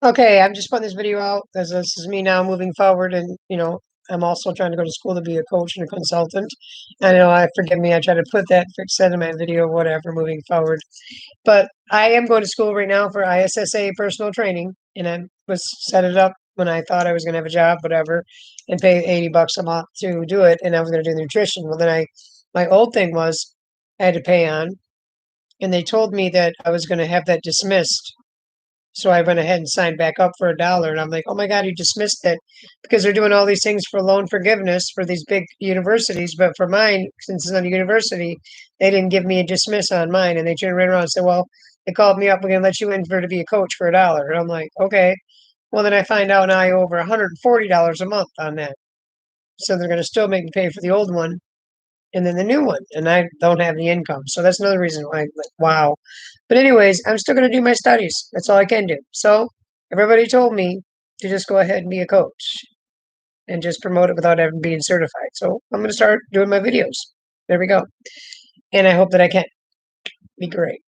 Okay, I'm just putting this video out because this is me now moving forward, and I'm also trying to go to school to be a coach and a consultant. I know, I forgive me, I try to put that fix that in my video, whatever, moving forward. But I am going to school right now for ISSA personal training, and I was set it up when I thought I was going to have a job, whatever, and pay $80 a month to do it, and I was going to do nutrition. Well, then my old thing was I had to pay on, and they told me that I was going to have that dismissed, so I went ahead and signed back up for $1, and I'm like, "Oh my God, you dismissed it," because they're doing all these things for loan forgiveness for these big universities, but for mine, since it's not a university, they didn't give me a dismiss on mine, and they turned right around and said, "Well, they called me up. We're gonna let you in for to be a coach for $1," and I'm like, "Okay." Well, then I find out now I owe over $140 a month on that, so they're gonna still make me pay for the old one and then the new one, and I don't have the income. So that's another reason why, like, wow. But anyways, I'm still going to do my studies. That's all I can do. So everybody told me to just go ahead and be a coach and just promote it without ever being certified. So I'm going to start doing my videos. There we go. And I hope that I can be great.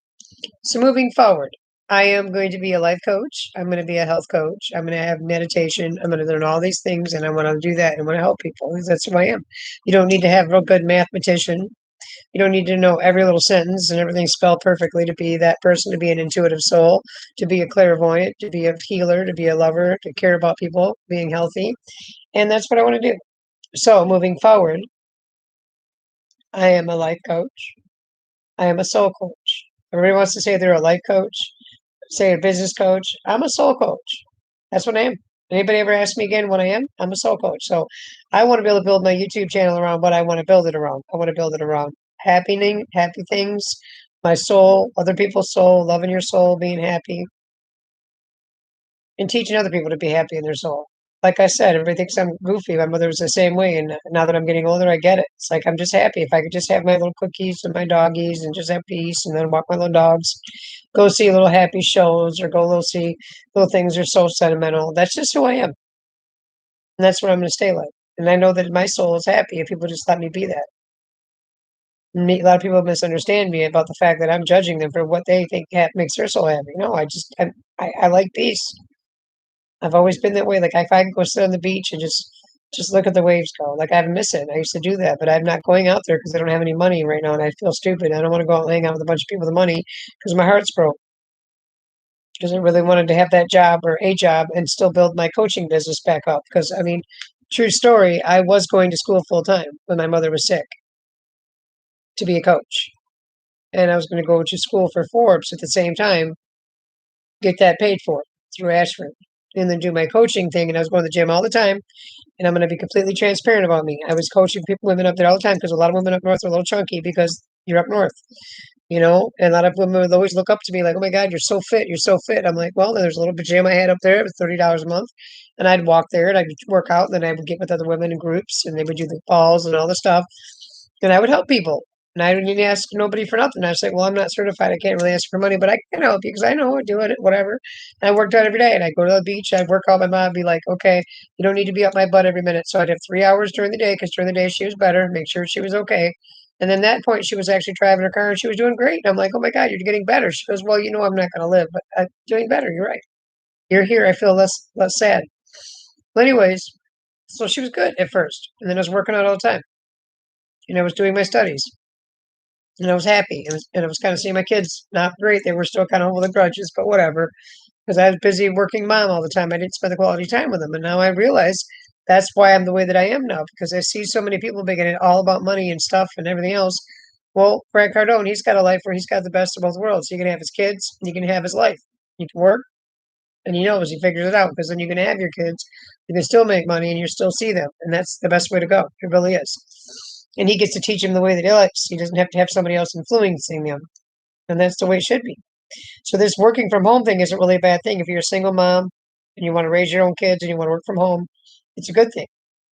So moving forward, I am going to be a life coach. I'm going to be a health coach. I'm going to have meditation. I'm going to learn all these things, and I want to do that. And I want to help people because that's who I am. You don't need to have a real good mathematician. You don't need to know every little sentence and everything spelled perfectly to be that person, to be an intuitive soul, to be a clairvoyant, to be a healer, to be a lover, to care about people, being healthy. And that's what I want to do. So moving forward, I am a life coach. I am a soul coach. Everybody wants to say they're a life coach, say a business coach. I'm a soul coach. That's what I am. Anybody ever ask me again what I am? I'm a soul coach. So I want to be able to build my YouTube channel around what I want to build it around. I want to build it around happy things, my soul, other people's soul, loving your soul, being happy, and teaching other people to be happy in their soul. Like I said, everybody thinks I'm goofy. My mother was the same way, and now that I'm getting older, I get it. It's like I'm just happy if I could just have my little cookies and my doggies and just have peace, and then walk my little dogs, go see little happy shows, or go little see little things that are so sentimental. That's just who I am, and that's what I'm going to stay like. And I know that my soul is happy if people just let me be that. A lot of people misunderstand me about the fact that I'm judging them for what they think makes their soul happy. No, I like peace. I've always been that way. Like if I can go sit on the beach and just look at the waves go, like I miss it. I used to do that, but I'm not going out there because I don't have any money right now, and I feel stupid. I don't want to go out and hang out with a bunch of people with money because my heart's broke. Because I really wanted to have that job or a job and still build my coaching business back up. Because I mean, true story, I was going to school full time when my mother was sick to be a coach, and I was going to go to school for Forbes at the same time, get that paid for through Ashford, and then do my coaching thing. And I was going to the gym all the time. And I'm going to be completely transparent about me. I was coaching people, women up there all the time because a lot of women up north are a little chunky because you're up north, and a lot of women would always look up to me like, "Oh my God, you're so fit. You're so fit." I'm like, well, there's a little gym I had up there. It was $30 a month. And I'd walk there and I'd work out. And then I would get with other women in groups and they would do the balls and all the stuff. And I would help people. And I didn't ask nobody for nothing. I say, well, I'm not certified. I can't really ask for money, but I can help you because I know I do it, whatever. And I worked out every day. And I'd go to the beach. I'd work out. My mom would be like, okay, you don't need to be up my butt every minute. So I'd have 3 hours during the day because during the day she was better, make sure she was okay. And then that point, she was actually driving her car and she was doing great. And I'm like, oh my God, you're getting better. She goes, well, I'm not going to live, but I'm doing better. You're right. You're here. I feel less sad. Well, anyways, so she was good at first. And then I was working out all the time. And I was doing my studies. And I was happy. And I was kind of seeing my kids not great. They were still kind of holding grudges, but whatever. Because I was busy working mom all the time. I didn't spend the quality time with them. And now I realize that's why I'm the way that I am now. Because I see so many people making it all about money and stuff and everything else. Well, Grant Cardone, he's got a life where he's got the best of both worlds. He can have his kids, he can have his life. He can work, and he knows he figures it out because then you can have your kids, you can still make money, and you still see them, and that's the best way to go. It really is. And he gets to teach them the way that he likes. He doesn't have to have somebody else influencing them, and that's the way it should be. So this working from home thing isn't really a bad thing if you're a single mom and you want to raise your own kids and you want to work from home. It's a good thing.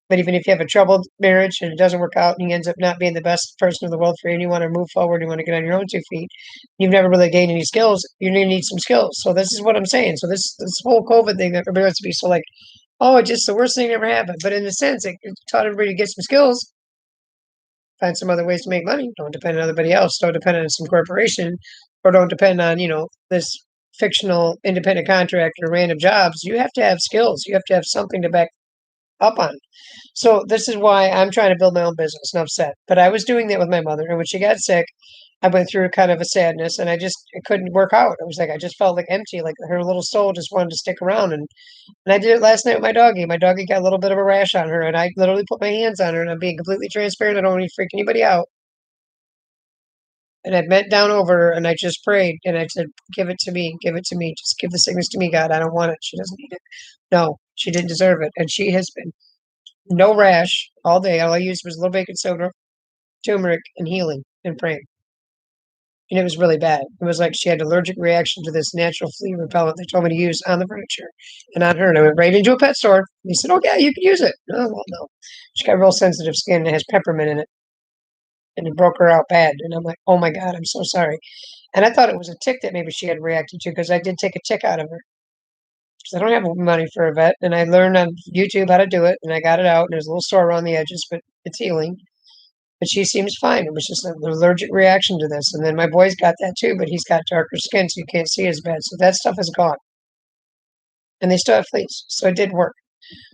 But even if you have a troubled marriage and it doesn't work out and he ends up not being the best person in the world for you and you want to move forward, you want to get on your own 2 feet, you've never really gained any skills, you're going to need some skills. So this is what I'm saying. So this whole COVID thing that everybody wants to be so like, oh, it's just the worst thing that ever happened. But in a sense, it taught everybody to get some skills, find some other ways to make money. Don't depend on everybody else. Don't depend on some corporation or don't depend on, this fictional independent contractor, random jobs, you have to have skills. You have to have something to back up on. So this is why I'm trying to build my own business, enough said. But I was doing that with my mother, and when she got sick, I went through kind of a sadness, and it couldn't work out. It was like I just felt like empty, like her little soul just wanted to stick around. And I did it last night with my doggie. My doggie got a little bit of a rash on her, and I literally put my hands on her, and I'm being completely transparent. I don't want to freak anybody out. And I bent down over her, and I just prayed, and I said, "Give it to me, give it to me. Just give the sickness to me, God. I don't want it. She doesn't need it. No, she didn't deserve it." And she has been no rash all day. All I used was a little baking soda, turmeric, and healing and praying. And it was really bad. It was like she had an allergic reaction to this natural flea repellent they told me to use on the furniture and on her. And I went right into a pet store. And he said, "Oh, yeah, you can use it." Oh, well, no. She got real sensitive skin and it has peppermint in it. And it broke her out bad. And I'm like, "Oh my God, I'm so sorry." And I thought it was a tick that maybe she had reacted to because I did take a tick out of her. Because I don't have money for a vet. And I learned on YouTube how to do it. And I got it out. And there's a little sore around the edges, but it's healing. But she seems fine. It was just an allergic reaction to this. And then my boy's got that too, but he's got darker skin, so you can't see as bad. So that stuff is gone. And they still have fleas. So it did work.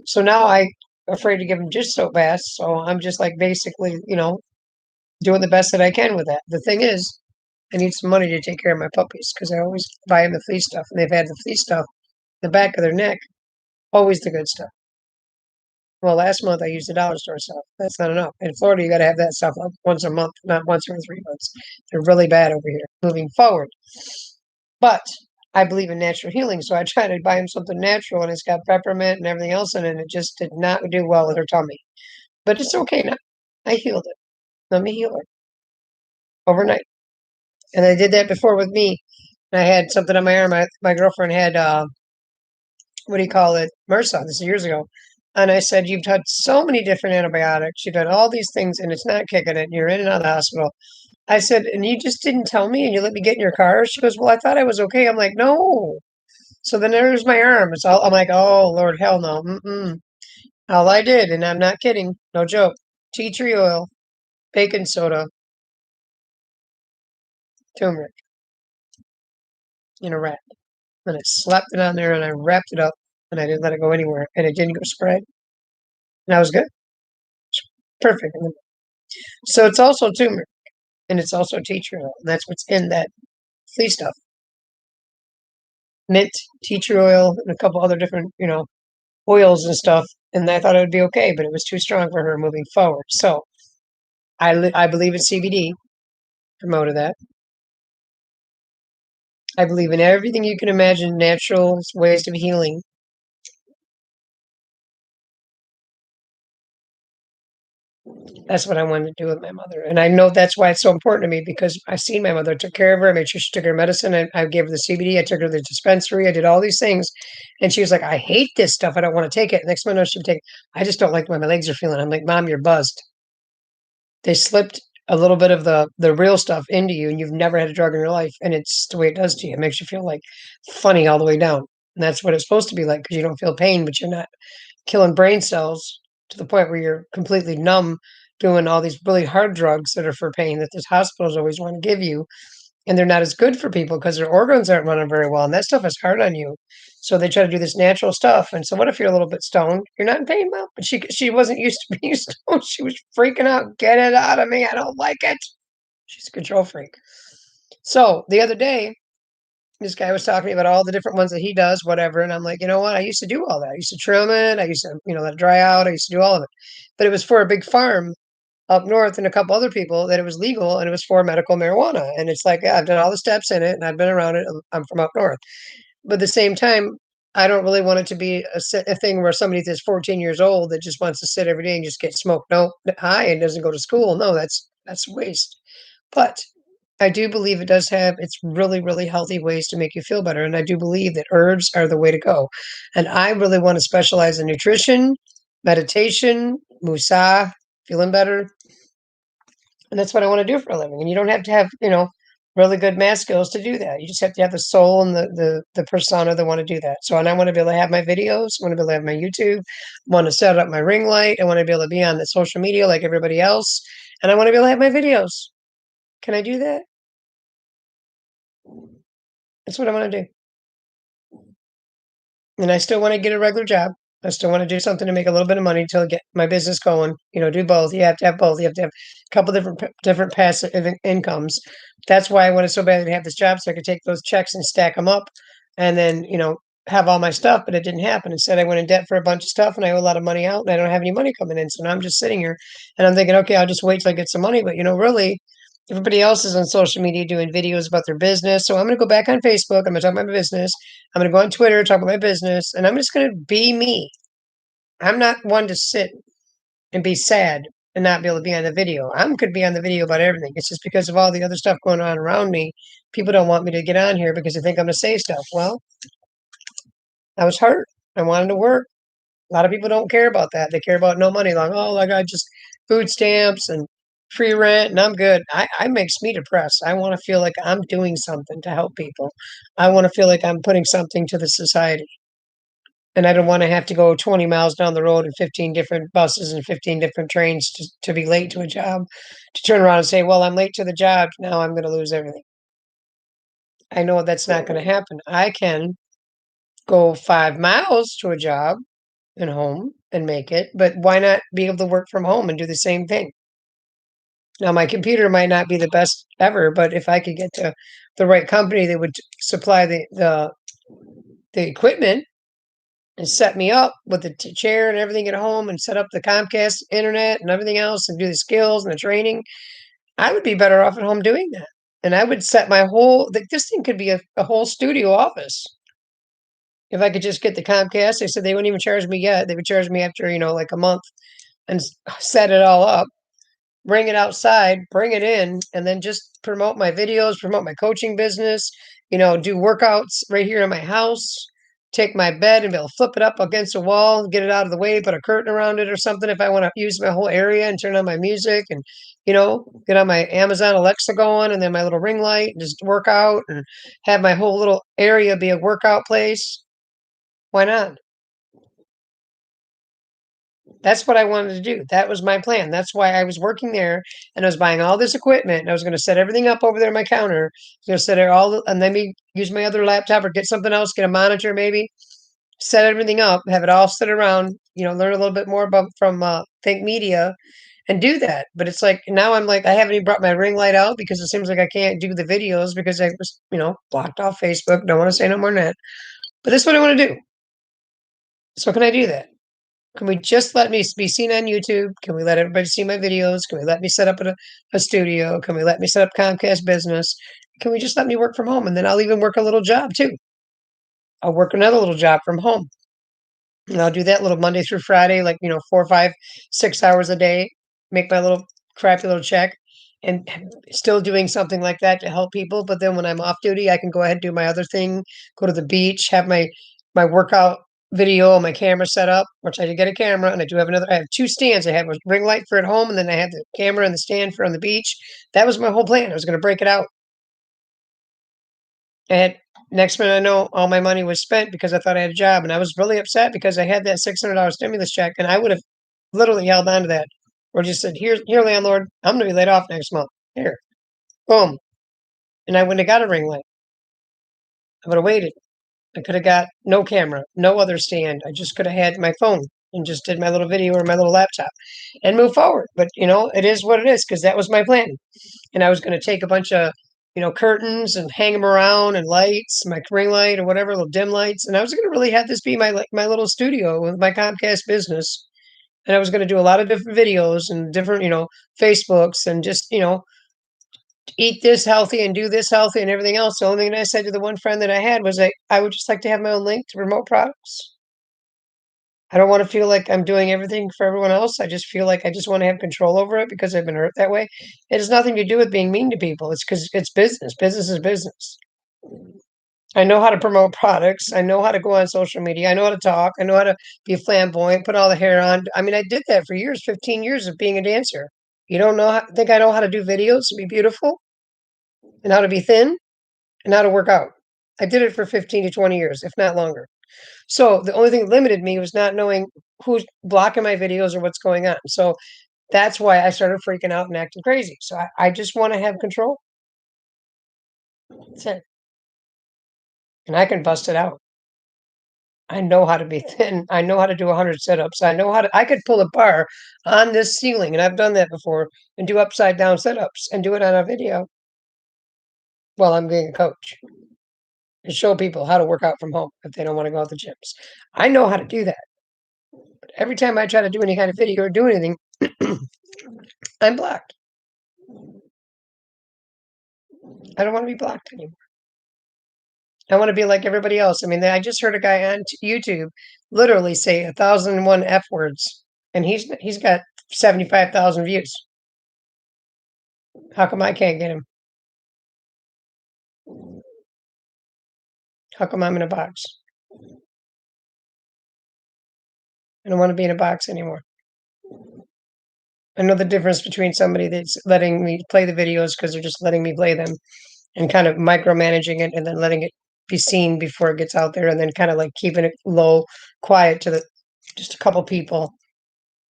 So now I'm afraid to give them just so fast. So I'm just like basically, doing the best that I can with that. The thing is, I need some money to take care of my puppies because I always buy them the flea stuff. And they've had the flea stuff in the back of their neck, always the good stuff. Well, last month I used the dollar store stuff. That's not enough. In Florida, you got to have that stuff up once a month, not once every 3 months. They're really bad over here moving forward. But I believe in natural healing, so I try to buy him something natural, and it's got peppermint and everything else in it. And it just did not do well with her tummy. But it's okay now. I healed it. Let me heal her overnight. And I did that before with me. I had something on my arm. My girlfriend had, what do you call it? MRSA. This is years ago. And I said, "You've had so many different antibiotics. You've had all these things, and it's not kicking it. And you're in and out of the hospital." I said, "And you just didn't tell me, and you let me get in your car?" She goes, "Well, I thought I was okay." I'm like, "No." So then there's my arm. I'm like, "Oh, Lord, hell no." Mm-mm. All I did, and I'm not kidding, no joke, tea tree oil, baking soda, turmeric in a wrap. And I slapped it on there, and I wrapped it up, and I didn't let it go anywhere, and it didn't go spread. And I was good. Perfect. So it's also turmeric, and it's also tea tree oil. And that's what's in that flea stuff. Mint, tea tree oil, and a couple other different, oils and stuff. And I thought it would be okay, but it was too strong for her moving forward. So I believe in CBD. Promoted that. I believe in everything you can imagine, natural ways of healing. That's what I wanted to do with my mother. And I know that's why it's so important to me because I've seen my mother, took care of her, I made sure she took her medicine. I gave her the CBD, I took her to the dispensary, I did all these things. And she was like, "I hate this stuff. I don't want to take it." Next minute she would take it. "I just don't like the way my legs are feeling." I'm like, "Mom, you're buzzed. They slipped a little bit of the real stuff into you, and you've never had a drug in your life, and it's the way it does to you. It makes you feel like funny all the way down." And that's what it's supposed to be like because you don't feel pain, but you're not killing brain cells to the point where you're completely numb doing all these really hard drugs that are for pain that these hospitals always want to give you. And they're not as good for people because their organs aren't running very well. And that stuff is hard on you. So they try to do this natural stuff. And so what if you're a little bit stoned? You're not in pain, Mom. But she wasn't used to being stoned. She was freaking out. "Get it out of me. I don't like it." She's a control freak. So the other day, this guy was talking to me about all the different ones that he does, whatever. And I'm like, "You know what? I used to do all that. I used to trim it. I used to, let it dry out. I used to do all of it." But it was for a big farm up north and a couple other people that it was legal and it was for medical marijuana. And it's like, yeah, I've done all the steps in it and I've been around it. I'm from up north. But at the same time, I don't really want it to be a thing where somebody that's 14 years old that just wants to sit every day and just get smoked high and doesn't go to school. No, that's waste. But I do believe it does have its really, really healthy ways to make you feel better. And I do believe that herbs are the way to go. And I really want to specialize in nutrition, meditation, musa, feeling better. And that's what I want to do for a living. And you don't have to have, really good math skills to do that. You just have to have the soul and the persona that want to do that. So, and I want to be able to have my videos. I want to be able to have my YouTube. I want to set up my ring light. I want to be able to be on the social media like everybody else. And I want to be able to have my videos. Can I do that? That's what I want to do. and I still wanna get a regular job. I still wanna do something to make a little bit of money to get my business going, do both. You have to have both. You have to have a couple different passive incomes. That's why I wanted so badly to have this job so I could take those checks and stack them up and then, have all my stuff, but it didn't happen. Instead, I went in debt for a bunch of stuff and I owe a lot of money out and I don't have any money coming in. So now I'm just sitting here and I'm thinking, okay, I'll just wait till I get some money. But really, everybody else is on social media doing videos about their business. So I'm going to go back on Facebook. I'm going to talk about my business. I'm going to go on Twitter, talk about my business, and I'm just going to be me. I'm not one to sit and be sad and not be able to be on the video. I'm could be on the video about everything. It's just because of all the other stuff going on around me. People don't want me to get on here because they think I'm going to say stuff. Well, I was hurt. I wanted to work. A lot of people don't care about that. They care about no money. Like, oh, I got just food stamps and free rent, and I'm good. I makes me depressed. I want to feel like I'm doing something to help people. I want to feel like I'm putting something to the society. And I don't want to have to go 20 miles down the road in 15 different buses and 15 different trains to be late to a job, to turn around and say, well, I'm late to the job. Now I'm going to lose everything. I know that's not going to happen. I can go 5 miles to a job and home and make it, but why not be able to work from home and do the same thing? Now, my computer might not be the best ever, but if I could get to the right company that would supply the equipment and set me up with the chair and everything at home and set up the Comcast internet and everything else and do the skills and the training, I would be better off at home doing that. And I would set my whole, this thing could be a whole studio office. If I could just get the Comcast, they said they wouldn't even charge me yet. They would charge me after, like a month and set it all up, bring it outside, bring it in, and then just promote my videos, promote my coaching business, do workouts right here in my house, take my bed and be able to flip it up against a wall, get it out of the way, put a curtain around it or something if I want to use my whole area and turn on my music and, get on my Amazon Alexa going and then my little ring light and just work out and have my whole little area be a workout place. Why not? That's what I wanted to do. That was my plan. That's why I was working there and I was buying all this equipment and I was going to set everything up over there on my counter. I was going to set it all and then maybe use my other laptop or get something else, get a monitor maybe, set everything up, have it all sit around, learn a little bit more about from Think Media and do that. But it's like now I'm like I haven't even brought my ring light out because it seems like I can't do the videos because I was, blocked off Facebook. Don't want to say no more than that. But this is what I want to do. So can I do that? Can we just let me be seen on YouTube? Can we let everybody see my videos? Can we let me set up a studio? Can we let me set up Comcast business? Can we just let me work from home? And then I'll even work a little job too. I'll work another little job from home. And I'll do that little Monday through Friday, like, 4, 5, 6 hours a day, make my little crappy little check and still doing something like that to help people. But then when I'm off duty, I can go ahead and do my other thing, go to the beach, have my workout video on my camera set up, which I did get a camera and I have two stands. I have a ring light for at home and then I have the camera and the stand for on the beach. That was my whole plan. I was going to break it out. And next minute I know all my money was spent because I thought I had a job. And I was really upset because I had that $600 stimulus check and I would have literally held on to that or just said, here, landlord, I'm going to be laid off next month. Here, boom. And I wouldn't have got a ring light. I would have waited. I could have got no camera, no other stand. I just could have had my phone and just did my little video or my little laptop and move forward. But, it is what it is because that was my plan. And I was going to take a bunch of, curtains and hang them around and lights, my ring light or whatever, little dim lights. And I was going to really have this be my little studio with my Comcast business. And I was going to do a lot of different videos and different, Facebooks and just, eat this healthy and do this healthy and everything else. The only thing I said to the one friend that I had was I would just like to have my own link to promote products. I don't want to feel like I'm doing everything for everyone else. I just feel like I just want to have control over it because I've been hurt that way. It has nothing to do with being mean to people. It's because it's business. Business is business. I know how to promote products. I know how to go on social media. I know how to talk. I know how to be flamboyant, put all the hair on. I mean, I did that for years, 15 years of being a dancer. You don't think I know how to do videos and be beautiful and how to be thin and how to work out. I did it for 15 to 20 years, if not longer. So the only thing that limited me was not knowing who's blocking my videos or what's going on. So that's why I started freaking out and acting crazy. So I just want to have control. That's it. And I can bust it out. I know how to be thin. I know how to do 100 sit-ups. I could pull a bar on this ceiling, and I've done that before, and do upside down sit-ups and do it on a video while I'm being a coach and show people how to work out from home if they don't want to go to the gyms. I know how to do that. But every time I try to do any kind of video or do anything, I'm blocked. I don't want to be blocked anymore. I want to be like everybody else. I mean, I just heard a guy on YouTube literally say 1,001 F words, and he's got 75,000 views. How come I can't get him? How come I'm in a box? I don't want to be in a box anymore. I know the difference between somebody that's letting me play the videos because they're just letting me play them and kind of micromanaging it and then letting it be seen before it gets out there and then kind of like keeping it low, quiet to the just a couple people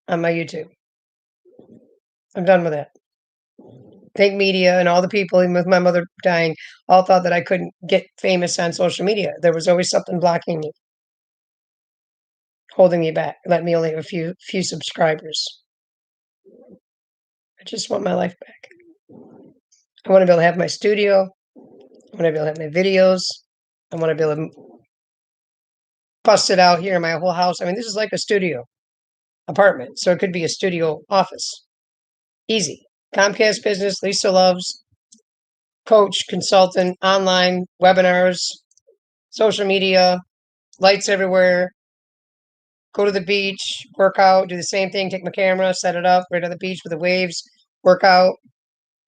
on my YouTube. I'm done with that. Fake media and all the people, even with my mother dying, all thought that I couldn't get famous on social media. There was always something blocking me, holding me back, letting me only have a few subscribers. I just want my life back. I want to be able to have my studio. I want to be able to have my videos. I want to be able to bust it out here in my whole house. I mean, this is like a studio apartment, so it could be a studio office. Easy. Comcast business, Lisa loves, coach, consultant, online, webinars, social media, lights everywhere, go to the beach, work out, do the same thing, take my camera, set it up right on the beach with the waves, work out.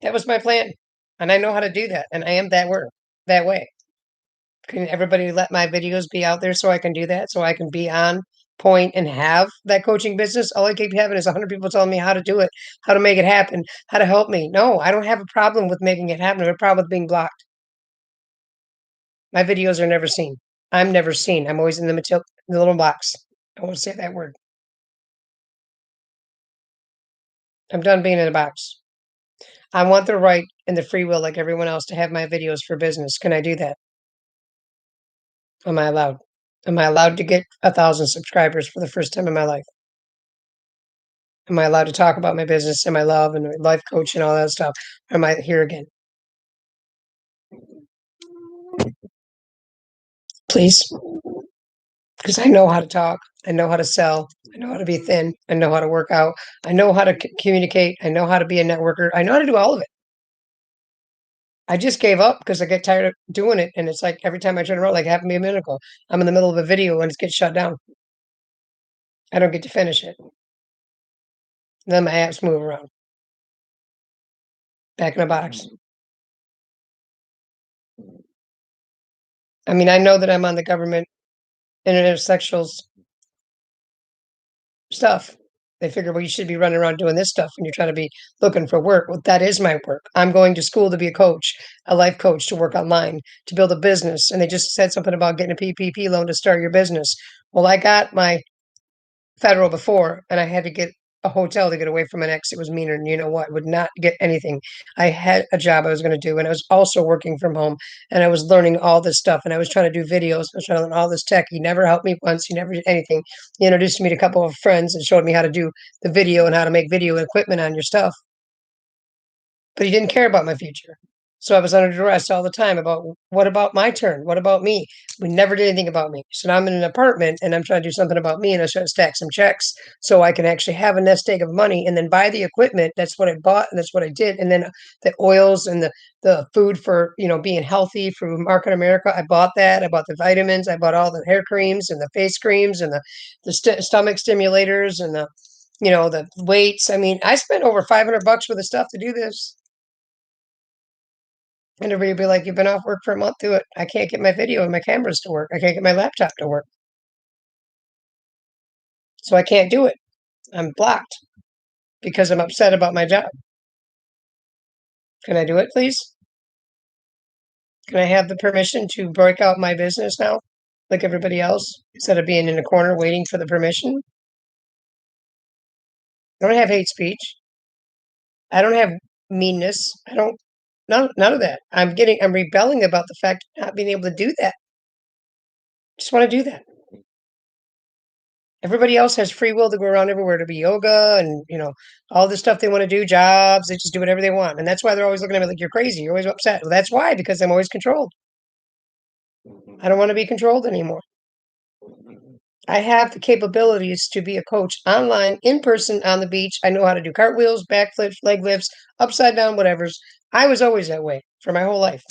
That was my plan. And I know how to do that. And I am that way. Can everybody let my videos be out there so I can do that? So I can be on point and have that coaching business? All I keep having is 100 people telling me how to do it, how to make it happen, how to help me. No, I don't have a problem with making it happen. I have a problem with being blocked. My videos are never seen. I'm never seen. I'm always in the little box. I won't say that word. I'm done being in a box. I want the right and the free will, like everyone else, to have my videos for business. Can I do that? Am I allowed? Am I allowed to get 1,000 subscribers for the first time in my life? Am I allowed to talk about my business and my love and my life coach and all that stuff? Or am I here again? Please, because I know how to talk. I know how to sell. I know how to be thin. I know how to work out. I know how to communicate. I know how to be a networker. I know how to do all of it. I just gave up because I get tired of doing it. And it's like every time I turn around, like happened to me a minute ago, I'm in the middle of a video and it gets shut down. I don't get to finish it. Then my apps move around. Back in a box. I mean, I know that I'm on the government internet sexuals stuff. They figure, well, you should be running around doing this stuff when you're trying to be looking for work. Well, that is my work. I'm going to school to be a coach, a life coach, to work online, to build a business. And they just said something about getting a PPP loan to start your business. Well, I got my federal before, and I had to get a hotel to get away from an ex. It was meaner, and you know what? Would not get anything. I had a job I was going to do, and I was also working from home, and I was learning all this stuff, and I was trying to do videos. I was trying to learn all this tech. He never helped me once. He never did anything. He introduced me to a couple of friends and showed me how to do the video and how to make video equipment on your stuff. But he didn't care about my future. So I was under duress all the time about what about my turn? What about me? We never did anything about me. So now I'm in an apartment and I'm trying to do something about me and I trying to stack some checks so I can actually have a nest egg of money and then buy the equipment. That's what I bought and that's what I did. And then the oils and the food for being healthy from Market America. I bought that. I bought the vitamins. I bought all the hair creams and the face creams and the stomach stimulators and the weights. I mean, I spent over $500 worth of stuff to do this. And everybody would be like, "You've been off work for a month, do it." I can't get my video and my cameras to work. I can't get my laptop to work. So I can't do it. I'm blocked because I'm upset about my job. Can I do it, please? Can I have the permission to break out my business now, like everybody else, instead of being in a corner waiting for the permission? I don't have hate speech. I don't have meanness. I don't none of that. I'm rebelling about the fact of not being able to do that. Just want to do that. Everybody else has free will to go around everywhere to be yoga and, all the stuff they want to do, jobs, they just do whatever they want. And that's why they're always looking at me like you're crazy. You're always upset. Well, that's why, because I'm always controlled. I don't want to be controlled anymore. I have the capabilities to be a coach online, in person, on the beach. I know how to do cartwheels, backflips, leg lifts, upside down, whatever's. I was always that way for my whole life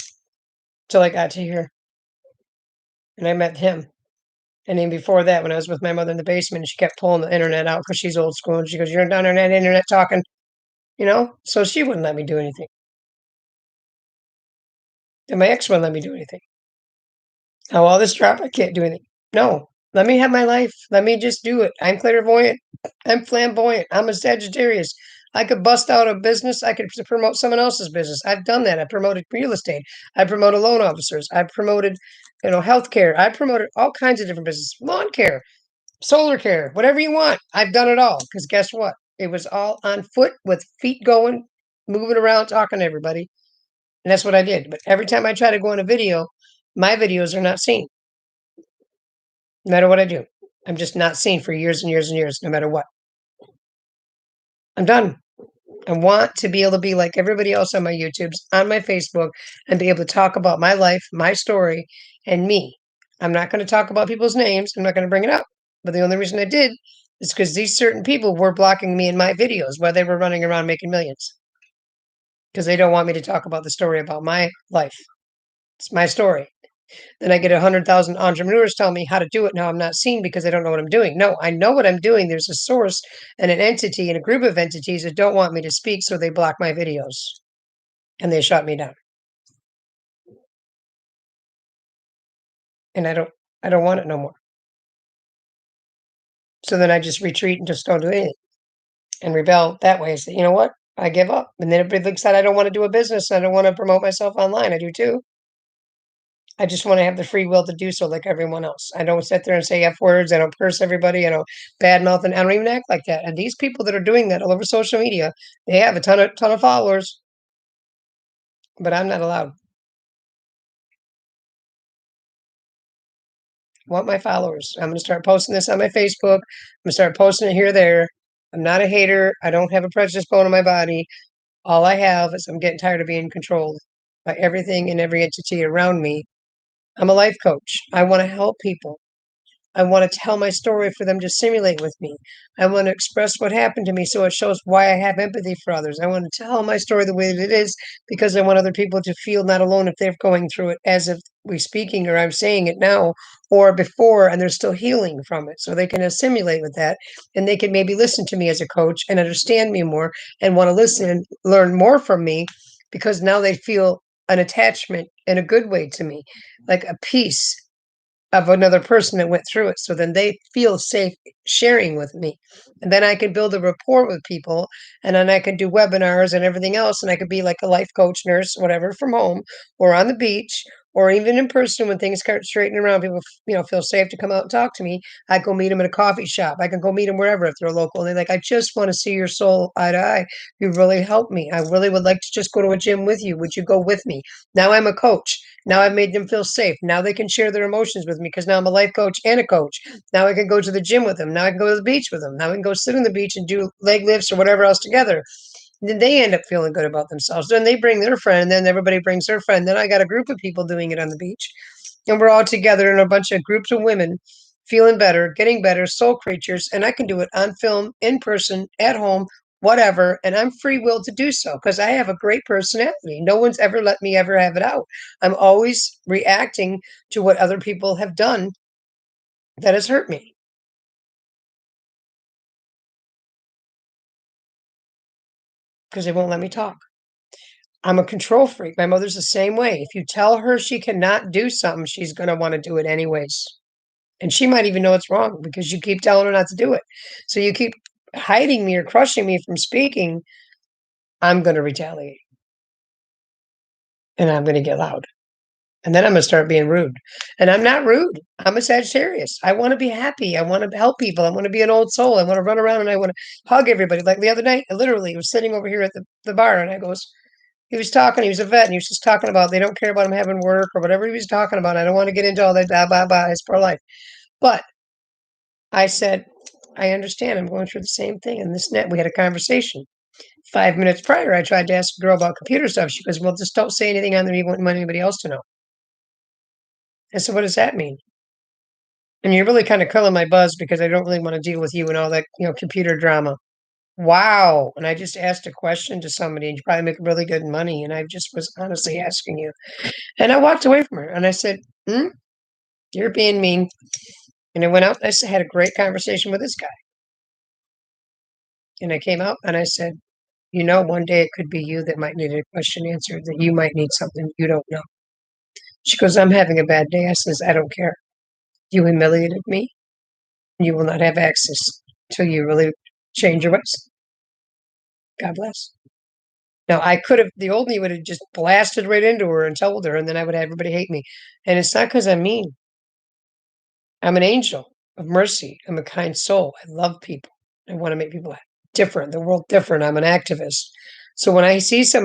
till I got to here and I met him. And then before that, when I was with my mother in the basement, she kept pulling the internet out because she's old school. And she goes, "You're down on that internet talking," So she wouldn't let me do anything. And my ex wouldn't let me do anything. Oh, all this drop, I can't do anything. No, let me have my life. Let me just do it. I'm clairvoyant. I'm flamboyant. I'm a Sagittarius. I could bust out a business. I could promote someone else's business. I've done that. I promoted real estate. I promoted loan officers. I promoted, healthcare. I promoted all kinds of different businesses, lawn care, solar care, whatever you want. I've done it all. Because guess what? It was all on foot with feet going, moving around, talking to everybody. And that's what I did. But every time I try to go on a video, my videos are not seen. No matter what I do. I'm just not seen for years and years and years, no matter what. I'm done. I want to be able to be like everybody else on my YouTubes, on my Facebook, and be able to talk about my life, my story, and me. I'm not going to talk about people's names. I'm not going to bring it up. But the only reason I did is because these certain people were blocking me in my videos while they were running around making millions. Because they don't want me to talk about the story about my life. It's my story. Then I get 100,000 entrepreneurs telling me how to do it. Now I'm not seen because I don't know what I'm doing. No, I know what I'm doing. There's a source and an entity and a group of entities that don't want me to speak, so they block my videos and they shut me down. And I don't want it no more. So then I just retreat and just don't do anything and rebel that way. Say, you know what? I give up. And then everybody looks at I don't want to do a business. I don't want to promote myself online. I do too. I just want to have the free will to do so like everyone else. I don't sit there and say F words. I don't curse everybody. I don't badmouth, and I don't even act like that. And these people that are doing that all over social media, they have a ton of followers, but I'm not allowed. I want my followers. I'm going to start posting this on my Facebook. I'm going to start posting it here, there. I'm not a hater. I don't have a prejudice bone in my body. All I have is I'm getting tired of being controlled by everything and every entity around me. I'm a life coach. I want to help people. I want to tell my story for them to simulate with me. I want to express what happened to me so it shows why I have empathy for others. I want to tell my story the way that it is because I want other people to feel not alone if they're going through it as if we're speaking or I'm saying it now or before and they're still healing from it. So they can assimilate with that and they can maybe listen to me as a coach and understand me more and want to listen and learn more from me because now they feel an attachment in a good way to me, like a peace of another person that went through it. So then they feel safe sharing with me. And then I can build a rapport with people and then I can do webinars and everything else. And I could be like a life coach, nurse, whatever, from home or on the beach or even in person when things start straightening around. People, feel safe to come out and talk to me. I go meet them at a coffee shop. I can go meet them wherever if they're local. And they're like, I just want to see your soul eye to eye. You really helped me. I really would like to just go to a gym with you. Would you go with me? Now I'm a coach. Now I've made them feel safe. Now they can share their emotions with me because now I'm a life coach and a coach. Now I can go to the gym with them. Now I can go to the beach with them. Now we can go sit on the beach and do leg lifts or whatever else together. And then they end up feeling good about themselves. Then they bring their friend, and then everybody brings their friend. Then I got a group of people doing it on the beach. And we're all together in a bunch of groups of women feeling better, getting better, soul creatures. And I can do it on film, in person, at home, whatever. And I'm free will to do so because I have a great personality. No one's ever let me ever have it out. I'm always reacting to what other people have done that has hurt me because they won't let me talk. I'm a control freak. My mother's the same way. If you tell her she cannot do something, she's going to want to do it anyways. And she might even know it's wrong because you keep telling her not to do it. So you keep hiding me or crushing me from speaking, I'm going to retaliate and I'm going to get loud. And then I'm going to start being rude. And I'm not rude. I'm a Sagittarius. I want to be happy. I want to help people. I want to be an old soul. I want to run around and I want to hug everybody. Like the other night, I literally was sitting over here at the bar and I goes, he was talking, he was a vet, and he was just talking about they don't care about him having work or whatever he was talking about. I don't want to get into all that blah, blah, blah, his poor life. But I said, I understand. I'm going through the same thing." And this net, we had a conversation. 5 minutes prior, I tried to ask a girl about computer stuff. She goes, "Well, just don't say anything on there you wouldn't want anybody else to know." I said, "What does that mean?" And you're really kind of curling my buzz because I don't really want to deal with you and all that, computer drama. Wow. And I just asked a question to somebody and you probably make really good money. And I just was honestly asking you. And I walked away from her and I said, you're being mean. And I went out and had a great conversation with this guy. And I came out and I said, one day it could be you that might need a question answered, that you might need something you don't know. She goes, "I'm having a bad day." I says, "I don't care. You humiliated me. You will not have access till you really change your ways. God bless." Now, I could have, the old me would have just blasted right into her and told her, and then I would have everybody hate me. And it's not because I'm mean. I'm an angel of mercy. I'm a kind soul. I love people. I want to make people different, the world different. I'm an activist. So when I see somebody